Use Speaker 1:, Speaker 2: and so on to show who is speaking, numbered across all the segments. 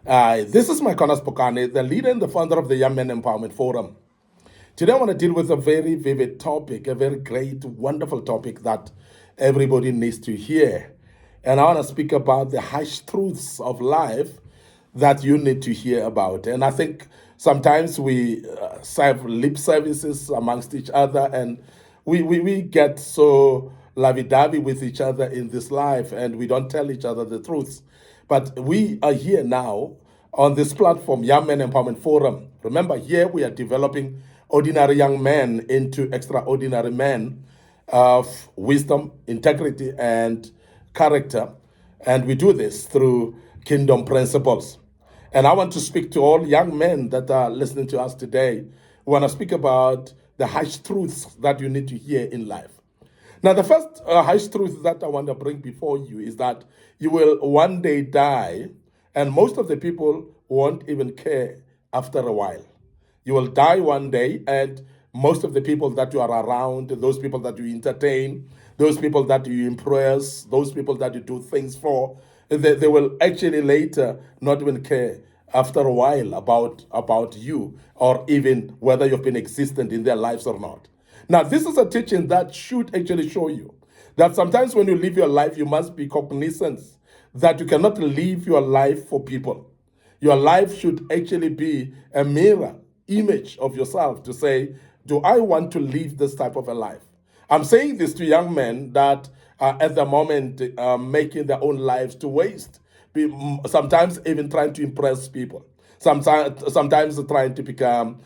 Speaker 1: This is MIcornus Phokane, the leader and the founder of the Young Men Empowerment Forum. Today I want to deal with a very vivid topic, a very great, wonderful topic that everybody needs to hear. And I want to speak about the harsh truths of life that you need to hear about. And I think sometimes we serve lip services amongst each other, and we get so lovey-dovey with each other in this life, and we don't tell each other the truths. But we are here now on this platform, Young Men Empowerment Forum. Remember, here we are developing ordinary young men into extraordinary men of wisdom, integrity, and character. And we do this through kingdom principles. And I want to speak to all young men that are listening to us today. We want to speak about the harsh truths that you need to hear in life. Now, the first harsh truth that I want to bring before you is that you will one day die, and most of the people won't even care after a while. You will die one day, and most of the people that you are around, those people that you entertain, those people that you impress, those people that you do things for, they will actually later not even care after a while about you, or even whether you've been existent in their lives or not. Now, this is a teaching that should actually show you that sometimes when you live your life, you must be cognizant that you cannot live your life for people. Your life should actually be a mirror image of yourself to say, do I want to live this type of a life? I'm saying this to young men that are at the moment making their own lives to waste, sometimes even trying to impress people. Sometimes trying to become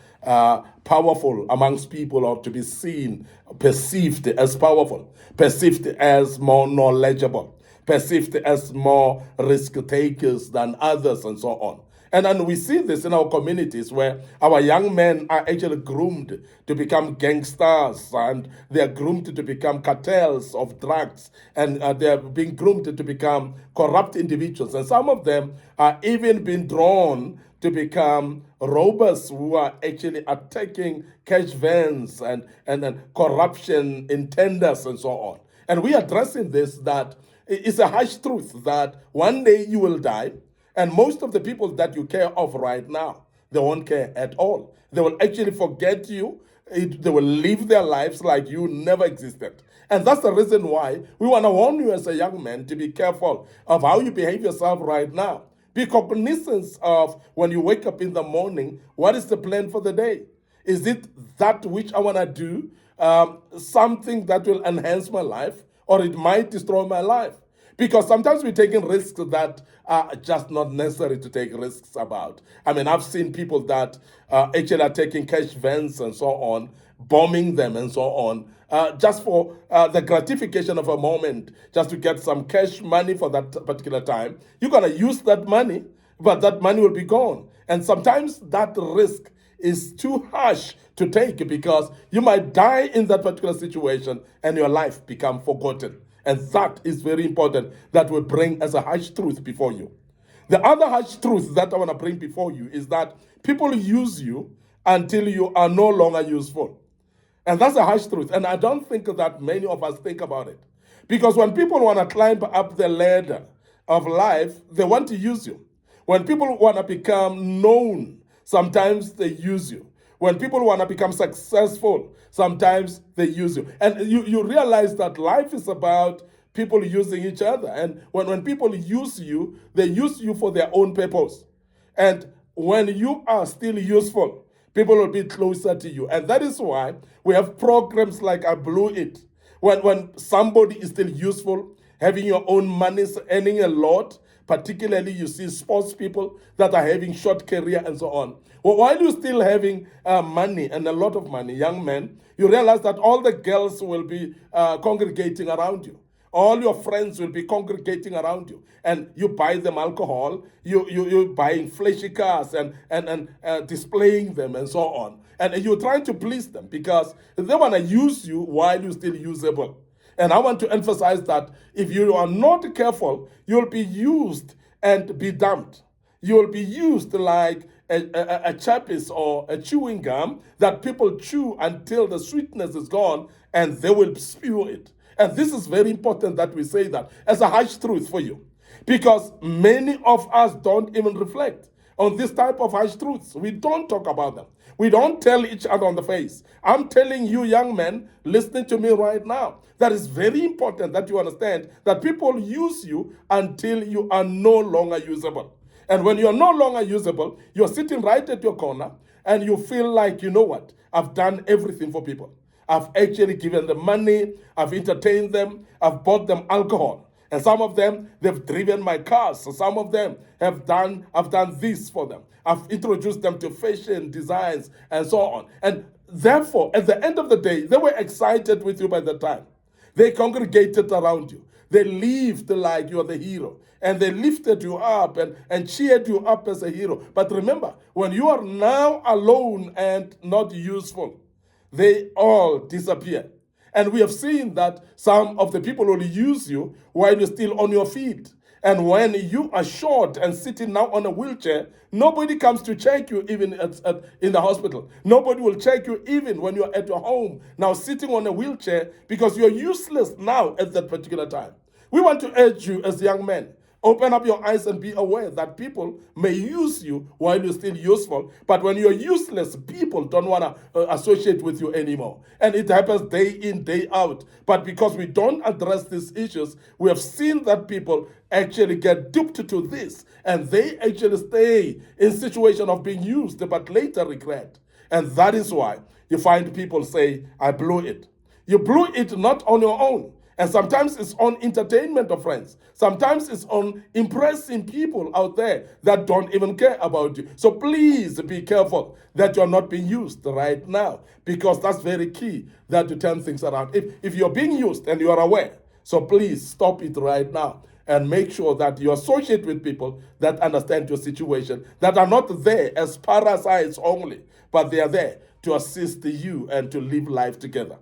Speaker 1: powerful amongst people, or to be seen, perceived as powerful, perceived as more knowledgeable, perceived as more risk takers than others, and so on. And we see this in our communities where our young men are actually groomed to become gangsters, and they are groomed to become cartels of drugs, and they are being groomed to become corrupt individuals. And some of them are even being drawn to become robbers who are actually attacking cash vans and corruption in tenders and so on. And we are addressing this, that it's a harsh truth that one day you will die, and most of the people that you care of right now, they won't care at all. They will actually forget you. They will live their lives like you never existed. And that's the reason why we want to warn you as a young man to be careful of how you behave yourself right now. Be cognizant of when you wake up in the morning, what is the plan for the day? Is it that which I want to do, something that will enhance my life, or it might destroy my life? Because sometimes we're taking risks that are just not necessary to take risks about. I mean, I've seen people that actually are taking cash vans and so on, bombing them and so on, just for the gratification of a moment, just to get some cash money for that particular time. You're going to use that money, but that money will be gone. And sometimes that risk is too harsh to take, because you might die in that particular situation and your life become forgotten. And that is very important that we bring as a harsh truth before you. The other harsh truth that I want to bring before you is that people use you until you are no longer useful. And that's a harsh truth. And I don't think that many of us think about it. Because when people want to climb up the ladder of life, they want to use you. When people want to become known, sometimes they use you. When people want to become successful, sometimes they use you. And you realize that life is about people using each other. And when people use you, they use you for their own purpose. And when you are still useful, people will be closer to you. And that is why we have programs like I Blew It. When somebody is still useful, having your own money, earning a lot, particularly you see sports people that are having short career and so on. Well, while you're still having money, and a lot of money, young men, you realize that all the girls will be congregating around you. All your friends will be congregating around you, and you buy them alcohol, you're buying flashy cars and displaying them and so on. And you're trying to please them because they want to use you while you're still usable. And I want to emphasize that if you are not careful, you'll be used and be dumped. You'll be used like a chappies or a chewing gum that people chew until the sweetness is gone, and they will spew it. And this is very important that we say that as a harsh truth for you. Because many of us don't even reflect on this type of harsh truths. We don't talk about them. We don't tell each other on the face. I'm telling you, young men, listening to me right now, that is very important that you understand that people use you until you are no longer usable. And when you're no longer usable, you're sitting right at your corner and you feel like, you know what, I've done everything for people. I've actually given them money, I've entertained them, I've bought them alcohol. And some of them, they've driven my cars. So some of them I've done this for them. I've introduced them to fashion designs and so on. And therefore, at the end of the day, they were excited with you by the time. They congregated around you. They lived like you're the hero. And they lifted you up and cheered you up as a hero. But remember, when you are now alone and not useful, they all disappear. And we have seen that some of the people will use you while you're still on your feet. And when you are short and sitting now on a wheelchair, nobody comes to check you even in the hospital. Nobody will check you even when you're at your home, now sitting on a wheelchair, because you're useless now at that particular time. We want to urge you as young men, open up your eyes and be aware that people may use you while you're still useful, but when you're useless, people don't want to associate with you anymore. And it happens day in, day out. But because we don't address these issues, we have seen that people actually get duped to this, and they actually stay in situation of being used, but later regret. And that is why you find people say, I blew it. You blew it not on your own. And sometimes it's on entertainment of friends. Sometimes it's on impressing people out there that don't even care about you. So please be careful that you're not being used right now, because that's very key, that to turn things around. If you're being used and you are aware, so please stop it right now and make sure that you associate with people that understand your situation, that are not there as parasites only, but they are there to assist you and to live life together.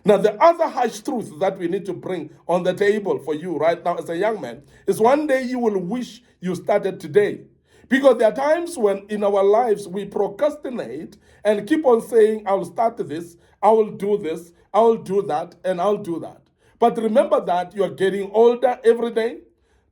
Speaker 1: Now, the other harsh truth that we need to bring on the table for you right now as a young man is one day you will wish you started today. Because there are times when in our lives we procrastinate and keep on saying, I'll start this, I will do this, I will do that, and I'll do that. But remember that you're getting older every day.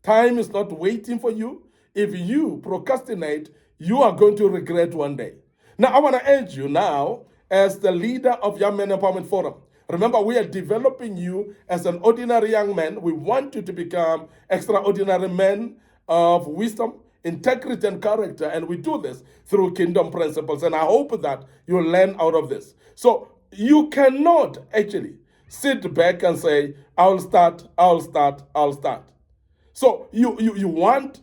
Speaker 1: Time is not waiting for you. If you procrastinate, you are going to regret one day. Now, I want to urge you now, as the leader of Young Men Empowerment Forum, remember, we are developing you as an ordinary young man. We want you to become extraordinary men of wisdom, integrity, and character. And we do this through kingdom principles. And I hope that you'll learn out of this. So you cannot actually sit back and say, I'll start. So you want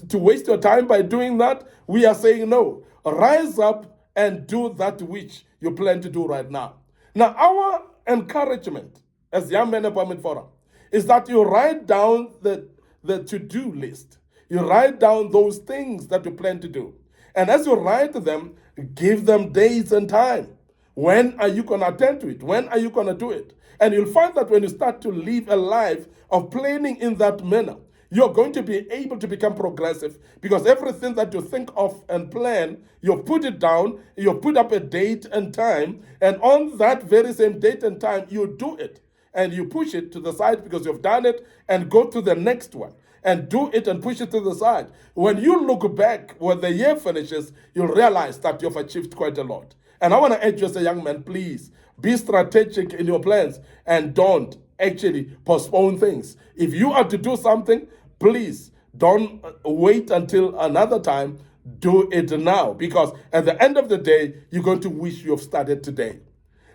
Speaker 1: to waste your time by doing that? We are saying no. Rise up and do that which you plan to do right now. Now, our encouragement as Young Men Empowerment Forum is that you write down the to-do list. You write down those things that you plan to do. And as you write them, give them dates and time. When are you going to attend to it? When are you going to do it? And you'll find that when you start to live a life of planning in that manner, you're going to be able to become progressive, because everything that you think of and plan, you put it down, you put up a date and time, and on that very same date and time, you do it. And you push it to the side because you've done it, and go to the next one. And do it and push it to the side. When you look back, when the year finishes, you'll realize that you've achieved quite a lot. And I want to urge you as a young man, please, be strategic in your plans and don't actually postpone things. If you are to do something, please don't wait until another time. Do it now, because at the end of the day, you're going to wish you have started today.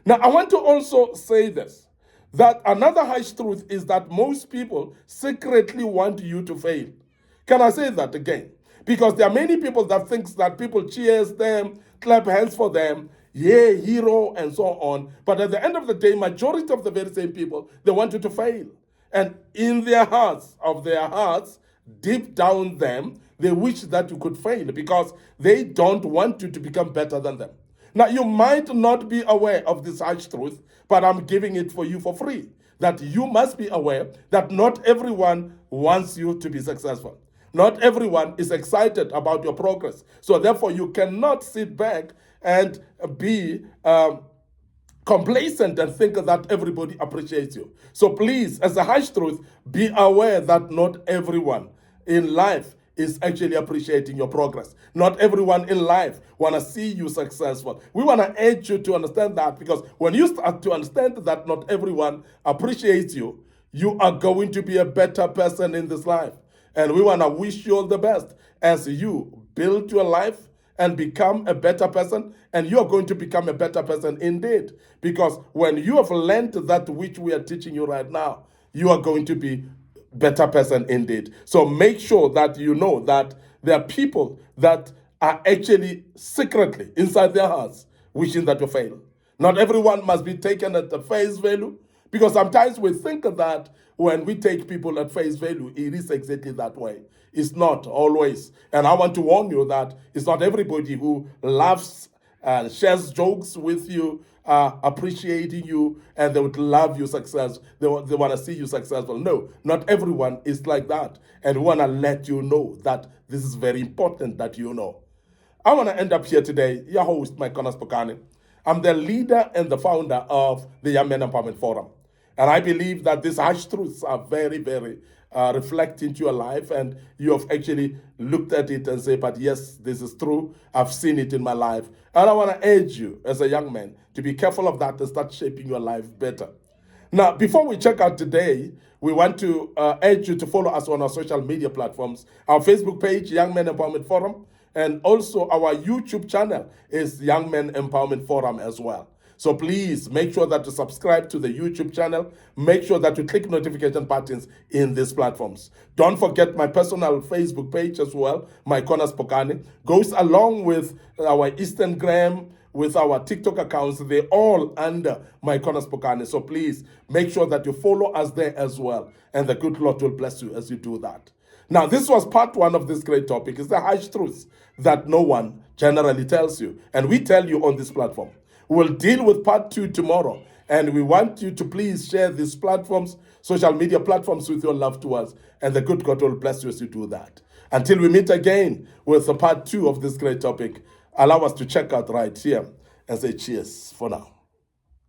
Speaker 1: Now, I want to also say this, that another harsh truth is that most people secretly want you to fail. Can I say that again? Because there are many people that think that people cheers them, clap hands for them, yeah, hero, and so on. But at the end of the day, majority of the very same people, they want you to fail. And in their hearts, deep down them, they wish that you could fail, because they don't want you to become better than them. Now, you might not be aware of this harsh truth, but I'm giving it for you for free. That you must be aware that not everyone wants you to be successful. Not everyone is excited about your progress. So therefore, you cannot sit back and be complacent and think that everybody appreciates you. So please, as a harsh truth, be aware that not everyone in life is actually appreciating your progress. Not everyone in life want to see you successful. We want to urge you to understand that, because when you start to understand that not everyone appreciates you, you are going to be a better person in this life. And we want to wish you all the best as you build your life and become a better person, and you are going to become a better person indeed. Because when you have learned that which we are teaching you right now, you are going to be better person indeed. So make sure that you know that there are people that are actually secretly inside their hearts wishing that you fail. Not everyone must be taken at the face value, because sometimes we think that when we take people at face value, it is exactly that way. It's not always. And I want to warn you that it's not everybody who laughs and shares jokes with you, appreciating you, and they would love your success. They want to see you successful. No, not everyone is like that. And we want to let you know that this is very important that you know. I want to end up here today, your host, MIcornus Phokane. I'm the leader and the founder of the Young Men Empowerment Forum. And I believe that these harsh truths are very, very reflect into your life, and you have actually looked at it and say, but yes, this is true. I've seen it in my life. And I want to urge you as a young man to be careful of that and start shaping your life better. Now, before we check out today, we want to urge you to follow us on our social media platforms. Our Facebook page, Young Men Empowerment Forum, and also our YouTube channel is Young Men Empowerment Forum as well. So please make sure that you subscribe to the YouTube channel. Make sure that you click notification buttons in these platforms. Don't forget my personal Facebook page as well, MIcornus Phokane. Goes along with our Instagram, with our TikTok accounts. They're all under MIcornus Phokane. So please make sure that you follow us there as well. And the good Lord will bless you as you do that. Now, this was part one of this great topic. It's the harsh truths that no one generally tells you. And we tell you on this platform. We'll deal with part two tomorrow. And we want you to please share these platforms, social media platforms, with your loved ones. And the good God will bless you as you do that. Until we meet again with the part two of this great topic, allow us to check out right here and say cheers for now.